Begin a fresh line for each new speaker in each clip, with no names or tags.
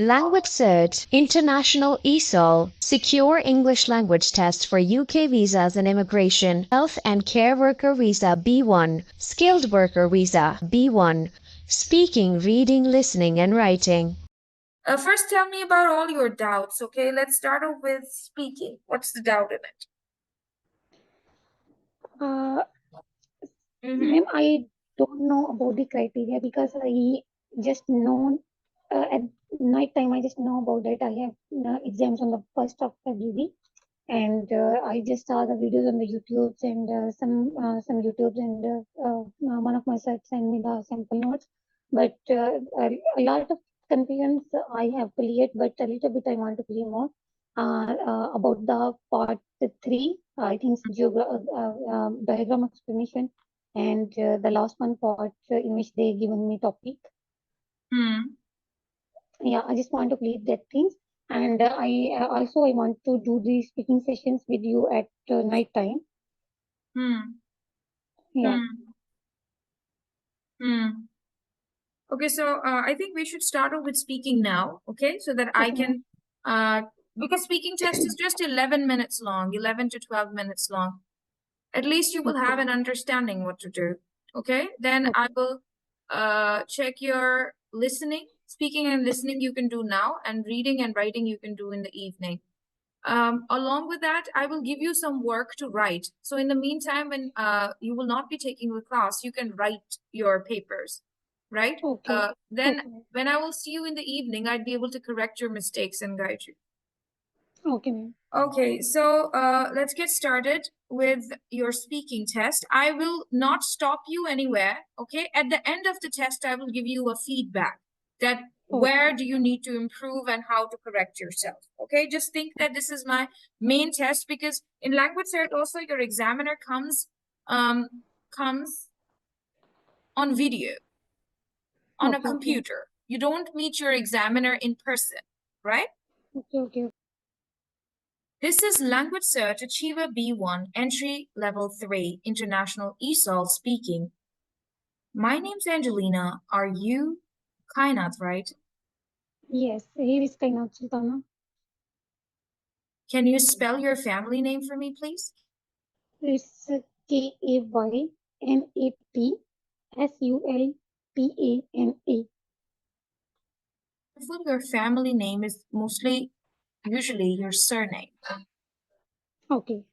LanguageCert, International ESOL, Secure English Language Test for UK Visas and Immigration, Health and Care Worker Visa B1, Skilled Worker Visa B1, Speaking, Reading, Listening and Writing.
First, tell me about all your doubts, okay? Let's start off with speaking. What's the doubt in it?
Ma'am, I don't know about the criteria because I just know at night time. I just know about that. I have exams on the 1st of February, and I just saw the videos on the YouTubes and some YouTubes and one of my sets sent me the sample notes. But a lot of confusions I have cleared, but a little bit I want to clear more about the part 3. I think diagram explanation. And the last one part in which they given me topic. Yeah, I just want to clear that things. And I also I want to do these speaking sessions with you at night time. Yeah.
Okay, so I think we should start off with speaking now, okay? So that I can, because speaking test is just 11 minutes long, 11 to 12 minutes long. At least you will have an understanding what to do, okay? Then I will check your listening. Speaking and listening you can do now, and reading and writing you can do in the evening. Along with that, I will give you some work to write. So in the meantime, when you will not be taking the class, you can write your papers, right?
Okay.
Then when I will see you in the evening, I'd be able to correct your mistakes and guide you.
Okay, ma'am.
Okay, so let's get started with your speaking test. I will not stop you anywhere, okay? At the end of the test, I will give you a feedback that where do you need to improve and how to correct yourself, okay? Just think that this is my main test, because in LanguageCert also your examiner comes on video, on a computer. You don't meet your examiner in person, right?
Okay.
This is LanguageCert Achiever B1 Entry Level 3 International ESOL speaking. My name's Angelina. Are you Kainat, right?
Yes, here is Kainat Sultana.
Can you spell your family name for me, please?
It's KAYNATSULTANA.
Your family name is usually your surname.
Okay.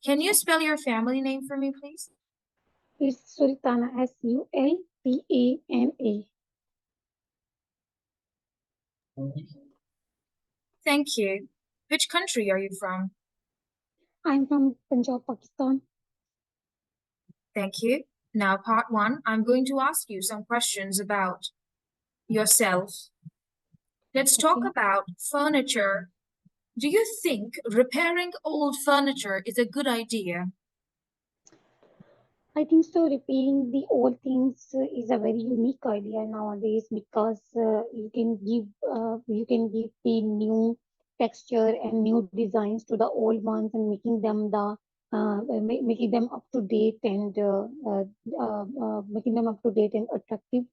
Can you spell your family name for me, please?
It's Sultana, SULTANA.
Thank you. Which country are you from?
I'm from Punjab, Pakistan.
Thank you. Now, part 1, I'm going to ask you some questions about yourself. Let's talk about furniture. Do you think repairing old furniture is a good idea?
I think so. Repairing the old things is a very unique idea nowadays, because you can give the new texture and new designs to the old ones, and making them making them up to date and attractive.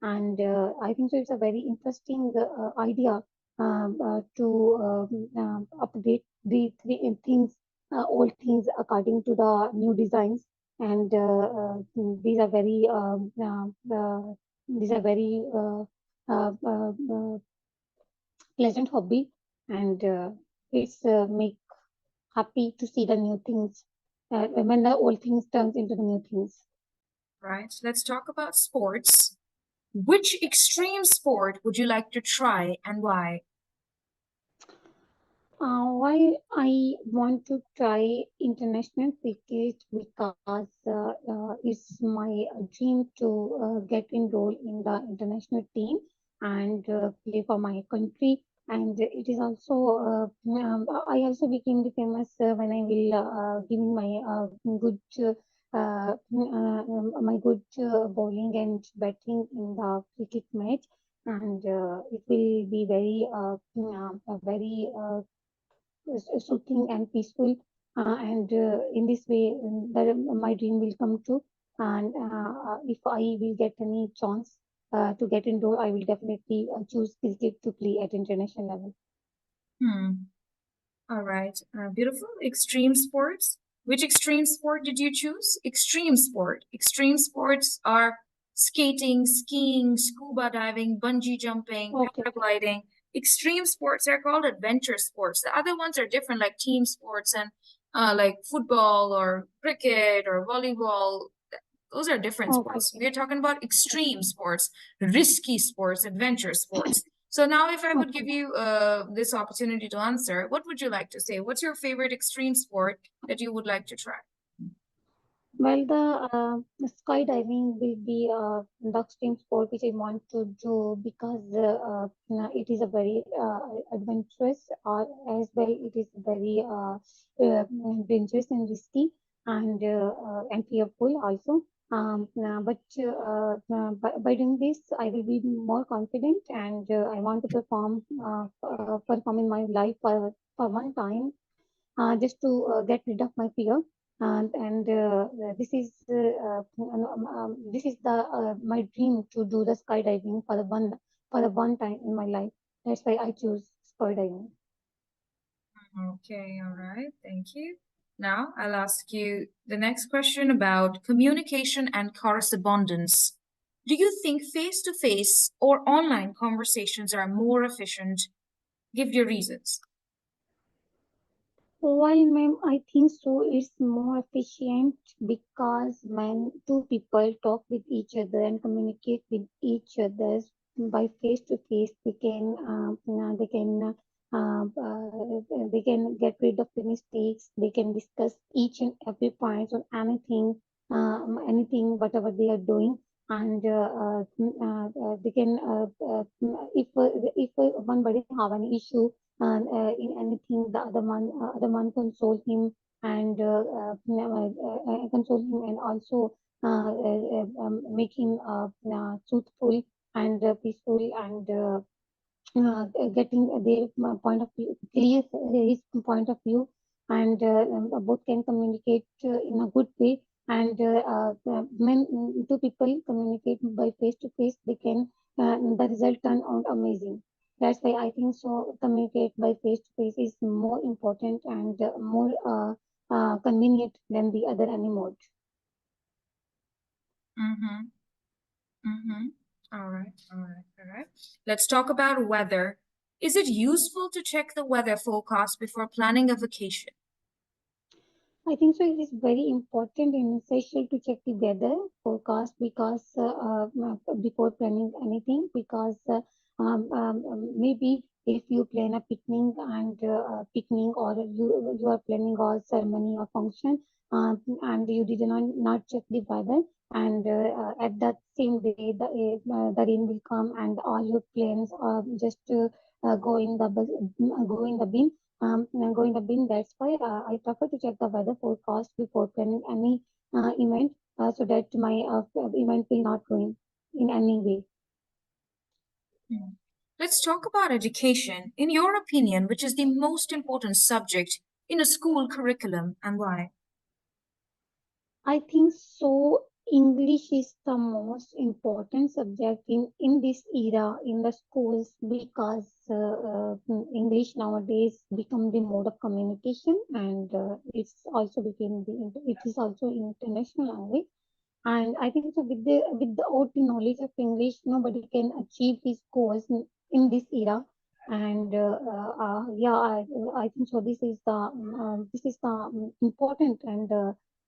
And I think so. It's a very interesting idea to update the things, old things according to the new designs. And these are very pleasant hobby, and it's make happy to see the new things when the old things turns into the new things.
Right. Let's talk about sports. Which extreme sport would you like to try and why?
Why I want to try international cricket, because it's my dream to get enrolled in the international team and play for my country. And it is also I also became famous when I will giving my good bowling and batting in the cricket match, and it will be very soothing and peaceful, and in this way my dream will come true. And if I will get any chance to get into, I will definitely choose cricket to play at international level.
All right. Beautiful. Extreme sports. Which extreme sport did you choose? Extreme sport. Extreme sports are skating, skiing, scuba diving, bungee jumping,
Okay.
paragliding. Extreme sports are called adventure sports. The other ones are different, like team sports and like football or cricket or volleyball. Those are different
Okay.
sports. We're talking about extreme sports, risky sports, adventure sports. So now if I would give
Okay.
you this opportunity to answer, what would you like to say? What's your favorite extreme sport that you would like to try?
Well, the skydiving will be the extreme sport which I want to do because it is a very adventurous, or as well it is very dangerous and risky and fearful also. By doing this, I will be more confident, and I want to perform in my life for one time, just to get rid of my fear. And this is the my dream to do the skydiving for the one time in my life. That's why I choose skydiving.
Okay, all right, thank you. Now I'll ask you the next question about communication and correspondence. Do you think face-to-face or online conversations are more efficient? Give your reasons.
While, ma'am, I think so, it's more efficient because when two people talk with each other and communicate with each other by face to face, they can get rid of the mistakes. They can discuss each and every point on anything, whatever they are doing, and they can if one body have an issue and in anything, the other one console him and console him, and also make him truthful and peaceful, and getting their point of view clear, his point of view, and both can communicate in a good way. And when two people communicate by face to face, they can the result turn out amazing. That's why I think so. Communicate by face to face is more important and more convenient than the other any mode.
Mm-hmm. Mm-hmm. All right, all right, all right. Let's talk about weather. Is it useful to check the weather forecast before planning a vacation?
I think so. It is very important and essential to check the weather forecast because before planning anything, because maybe if you plan a picnic, or you are planning a ceremony or function, and you did not check the weather, and at that same day the rain will come, and all your plans just go in the go in the bin, go in the bin. That's why I prefer to check the weather forecast before planning any event, so that my event will not ruin in any way.
Let's talk about education. In your opinion, which is the most important subject in a school curriculum and why?
I think so. English is the most important subject in this era in the schools, because English nowadays become the mode of communication, and it is also international language. And I think so without the knowledge of English, nobody can achieve his goals in this era. And yeah, I think so. This is the important and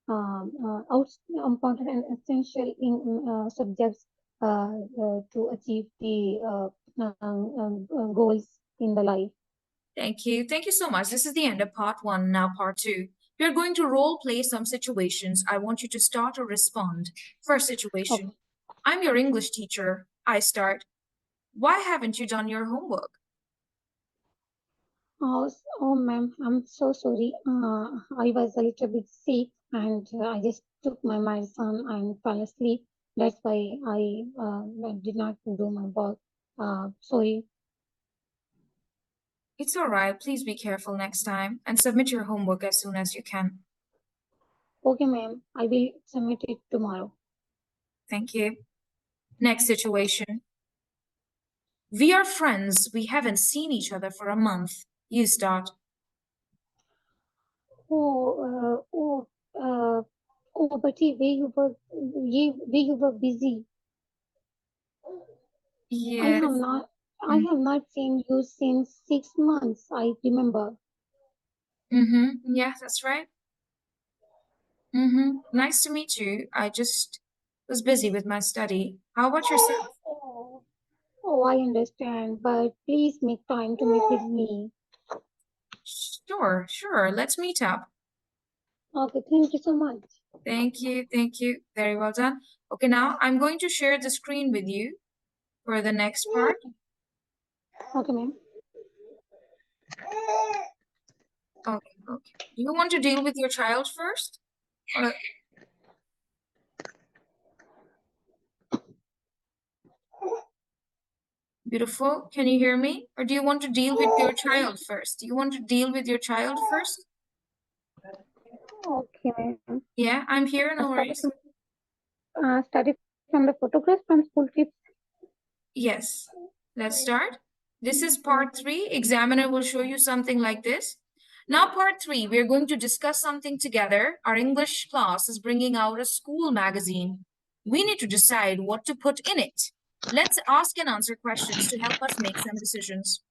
important and essential in subjects to achieve the goals in the life.
Thank you. Thank you so much. This is the end of part one. Now, part two. We are going to role play some situations. I want you to start or respond. First situation.
Okay.
I'm your English teacher. I start. Why haven't you done your homework?
Oh, ma'am, I'm so sorry. I was a little bit sick, and I just took my medicine and fell asleep. That's why I did not do my work. Sorry.
It's all right. Please be careful next time and submit your homework as soon as you can.
Okay, ma'am, I will submit it tomorrow.
Thank you. Next situation. We are friends. We haven't seen each other for a month. You start.
But you were busy.
Yes.
I have not seen you since 6 months, I remember.
Yeah, that's right. Nice to meet you. I just was busy with my study. How about yourself?
I understand, but please make time to meet with me.
Sure. Let's meet up.
Okay, thank you so much.
Thank you. Very well done. Okay, now I'm going to share the screen with you for the next part.
Okay, ma'am.
Okay. Do you want to deal with your child first? Beautiful. Can you hear me? Or do you want to deal with your child first? Do you want to deal with your child first?
Okay, ma'am.
Yeah, I'm here. No worries.
Study from the photographs from school trips.
Yes. Let's start. This is part 3. Examiner will show you something like this. Now part 3, we're going to discuss something together. Our English class is bringing out a school magazine. We need to decide what to put in it. Let's ask and answer questions to help us make some decisions.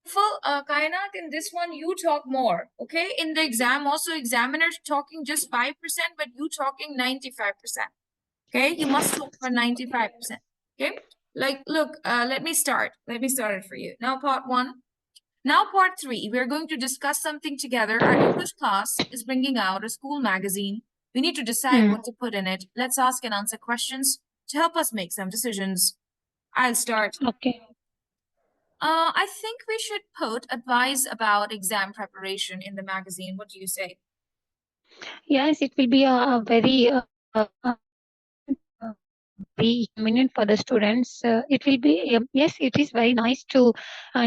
Kainat, in this one, you talk more, okay? In the exam, also examiners talking just 5%, but you talking 95%, okay? You must talk for 95%, okay? Like, look, let me start it for you. Now, part 1. Now, part 3, we're going to discuss something together. Our English class is bringing out a school magazine. We need to decide what to put in it. Let's ask and answer questions to help us make some decisions. I'll start.
Okay.
I think we should put advice about exam preparation in the magazine. What do you say?
Yes, it will be a very very convenient for the students. It will be yes, it is very nice to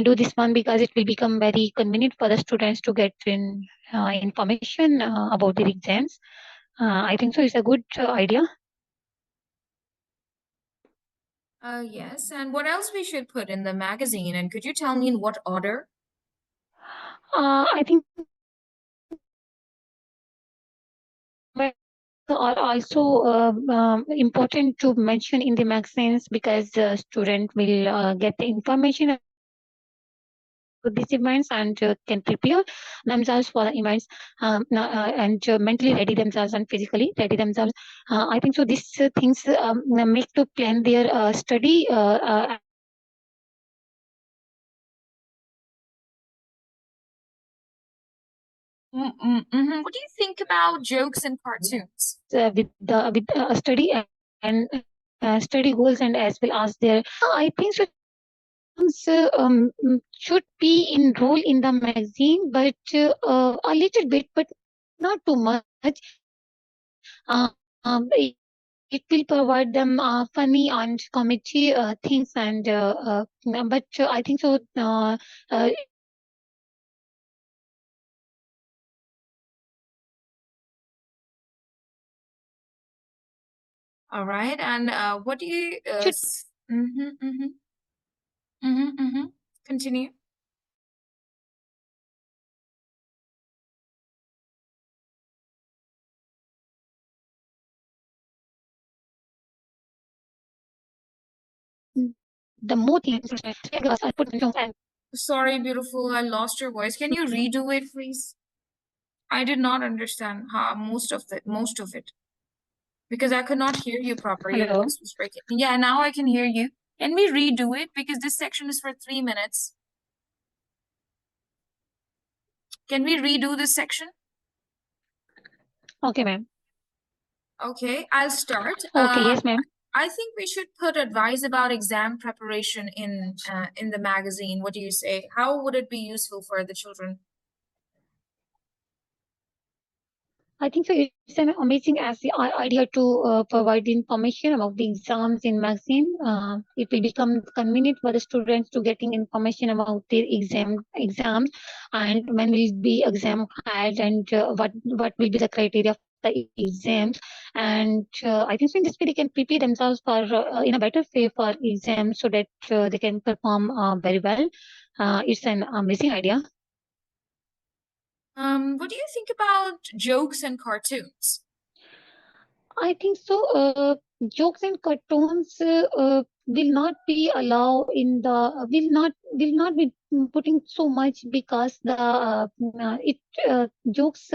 do this one because it will become very convenient for the students to get information about their exams. I think so. It's a good idea.
Yes. And what else we should put in the magazine? And could you tell me in what order?
I think are also important to mention in the magazines because the student will get the information about these events and can prepare themselves for the events and mentally ready themselves and physically ready themselves. I think so. These things make to plan their study.
What do you think about jokes and cartoons?
With study and study goals and as well as their. I think so. Should be enrolled in the magazine, but a little bit, but not too much. Uh, it will provide them funny and comedy things, and but I think so.
All right. And what do you
Should
continue?
the more things I put and
Sorry, beautiful. I lost your voice. Can you redo it, please? I did not understand most of it because I could not hear you properly. Your
hello.
voice was breaking. Yeah, now I can hear you. Can we redo it because this section is for 3 minutes? Can we redo this section?
Okay, ma'am.
Okay, I'll start.
Okay, yes, ma'am.
I think we should put advice about exam preparation in the magazine. What do you say? How would it be useful for the children?
I think so. It's an amazing as the idea to provide information about the exams in magazine. It will become convenient for the students to getting information about their exams and when will be exam held and what will be the criteria the exams. And I think so in this way they can prepare themselves for in a better way for exams so that they can perform very well. It's an amazing idea.
What do you think about jokes and cartoons?
I think so. Jokes and cartoons will not be allowed in the will not be putting so much because the it jokes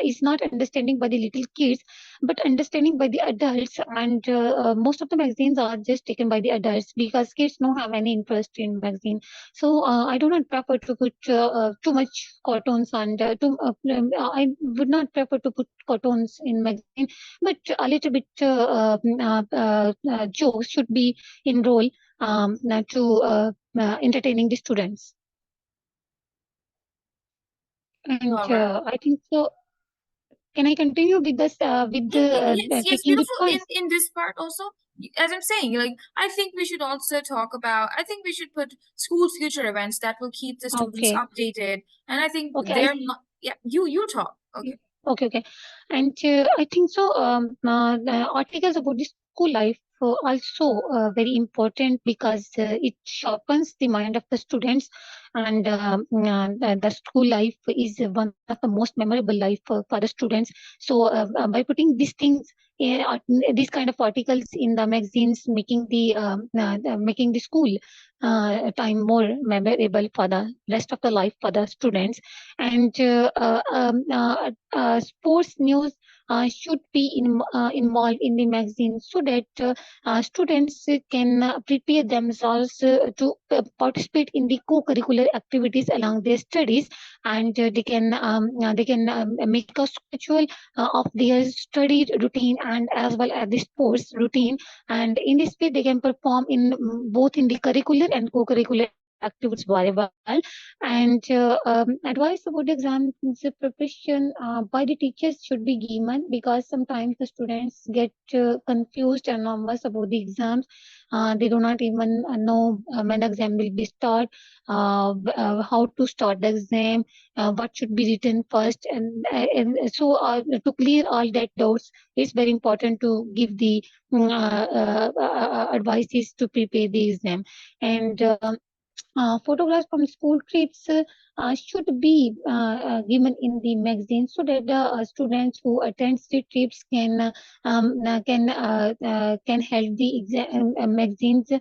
is not understanding by the little kids, but understanding by the adults. And most of the magazines are just taken by the adults because kids don't have any interest in magazine. So I do not prefer to put too much cartoons and I would not prefer to put cartoons in magazine, but a little bit jokes should be enrolled to entertaining the students. And
All right.
I think so. Can I continue with this with
Yes,
taking the
beautiful.
points?
In this part also, as I'm saying, like I think we should also talk about. I think we should put school's future events that will keep the students
Okay.
updated. And I think
Okay.
they're not. Yeah, you talk. Okay.
Okay. And I think so. The articles about the school life also very important because it sharpens the mind of the students, and the school life is one of the most memorable life for the students. So by putting these things, these kind of articles in the magazines, making the school time more memorable for the rest of the life for the students. And sports news should be involved in the magazine so that students can prepare themselves to participate in the co-curricular activities along their studies, and they can make a schedule of their study routine and as well as the sports routine, and in this way they can perform in both in the curricular and co-curricular activities very well. And advice about the exams preparation by the teachers should be given because sometimes the students get confused and nervous about the exams. They do not even know when the exam will be start, how to start the exam, what should be written first, and so to clear all that doubts, it's very important to give the advices to prepare the exam. And photographs from school trips should be given in the magazine so that the students who attend the trips can help the exam magazines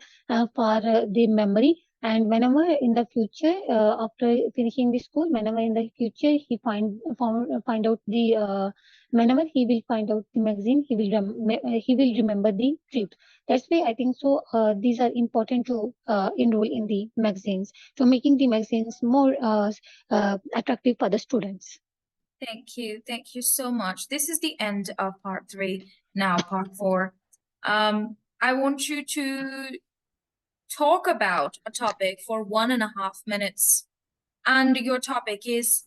for their memory. And whenever in the future, after finishing the school, whenever in the future find out the whenever he will find out the magazine, he will remember the trip. That's why I think so. These are important to enroll in the magazines, to making the magazines more attractive for the students.
Thank you. Thank you so much. This is the end of part 3. Now part 4. I want you to talk about a topic for 1.5 minutes. And your topic is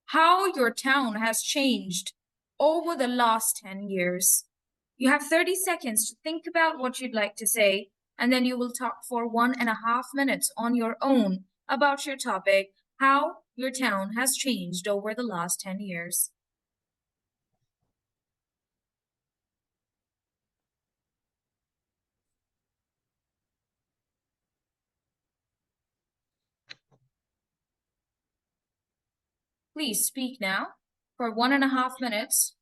how your town has changed over the last 10 years. You have 30 seconds to think about what you'd like to say, and then you will talk for 1.5 minutes on your own about your topic, how your town has changed over the last 10 years. Please speak now for 1.5 minutes,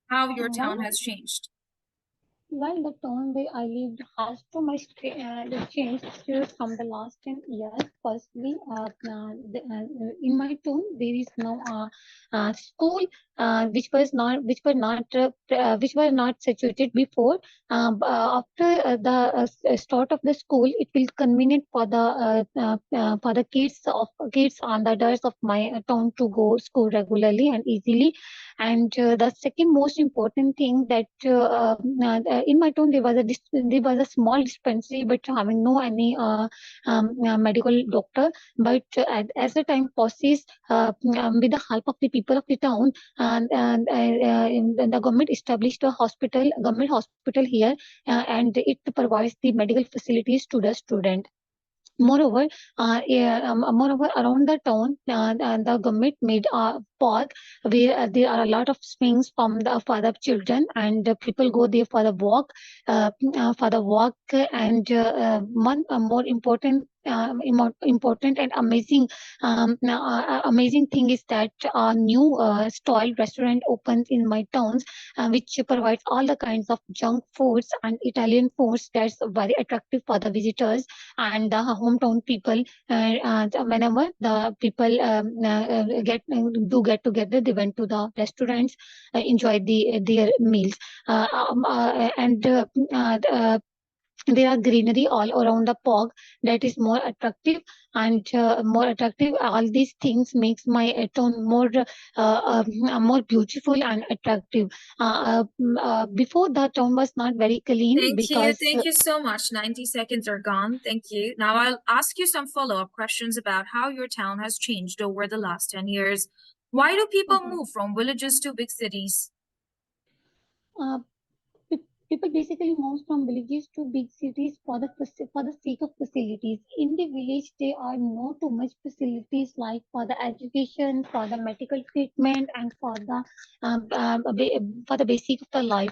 how your town has changed.
Well, the town where I lived has too much changed from the last 10 years. Firstly, in my town there is now a school which were not situated before. After the start of the school, it will convenient for the kids and the adults of my town to go school regularly and easily. And the second most important thing that in my town there was a small dispensary, but having no any medical doctor. But as the time passes, with the help of the people of the town, the government established a government hospital here, and it provides the medical facilities to the student. Moreover, moreover, around the town, the government made a park where there are a lot of swings for the children, and people go there for the walk, and one more important and amazing thing is that a new stall restaurant opens in my towns, which provides all the kinds of junk foods and Italian foods that's very attractive for the visitors and the hometown people. Whenever the people get together, they went to the restaurants, enjoy their meals, and there are greenery all around the park that is more attractive and more attractive. All these things makes my town more beautiful and attractive. Before, the town was not very clean because
Thank you so much. 90 seconds are gone. Thank you. Now I'll ask you some follow-up questions about how your town has changed over the last 10 years. Why do people move from villages to big cities?
uh, people basically move from villages to big cities for the sake of facilities. In the village, there are no too much facilities like for the education, for the medical treatment, and for the basic of the life.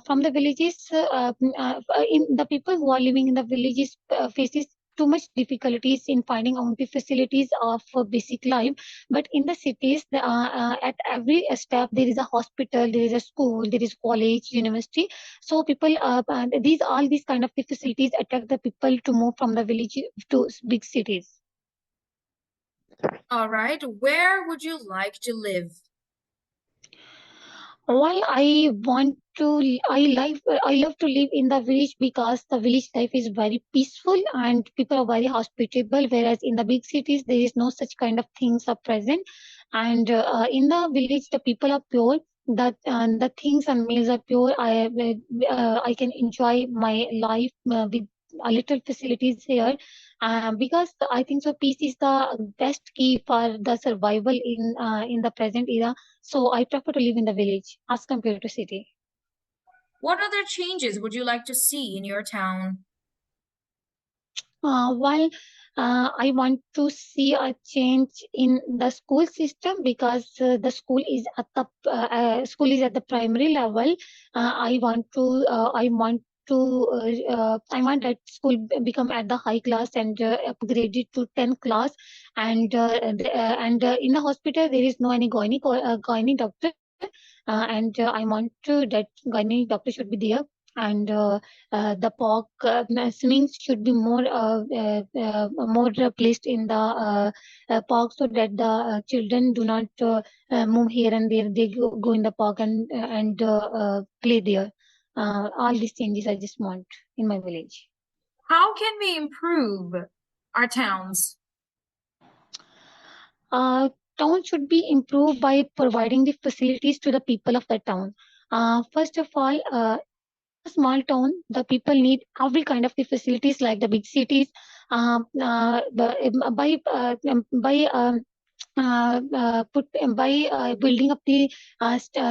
From the villages, in the people who are living in the villages faces too much difficulties in finding out the facilities of basic life. But in the cities, at every step there is a hospital, there is a school, there is college, university. So people, these all these kind of the facilities attract the people to move from the village to big cities.
All right. Where would you like to live?
While I love to live in the village because the village life is very peaceful and people are very hospitable. Whereas in the big cities, there is no such kind of things are present. And in the village, the people are pure. That the things and meals are pure. I can enjoy my life with a little facilities here, because I think so. Peace is the best key for the survival in the present era. So I prefer to live in the village as compared to city.
What other changes would you like to see in your town?
While I want to see a change in the school system because the school is at the primary level. I want that school become at the high class and upgraded to 10th class, and in the hospital there is no any gynae doctor, and I want to that gynae doctor should be there, and the park swimmings should be more placed in the park so that the children do not move here and there. They go in the park and play there. All these changes I just want in my village.
How can we improve our towns?
Uh, Town should be improved by providing the facilities to the people of the town. First of all, a small town, the people need every kind of the facilities like the big cities. By building up the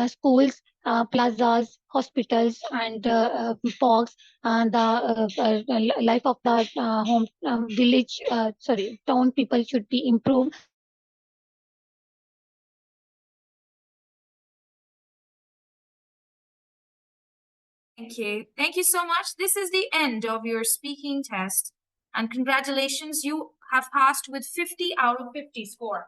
schools, plazas, hospitals, and parks, the life of the town people should be improved.
Thank you. Thank you so much. This is the end of your speaking test. And congratulations, you have passed with 50 out of 50 score.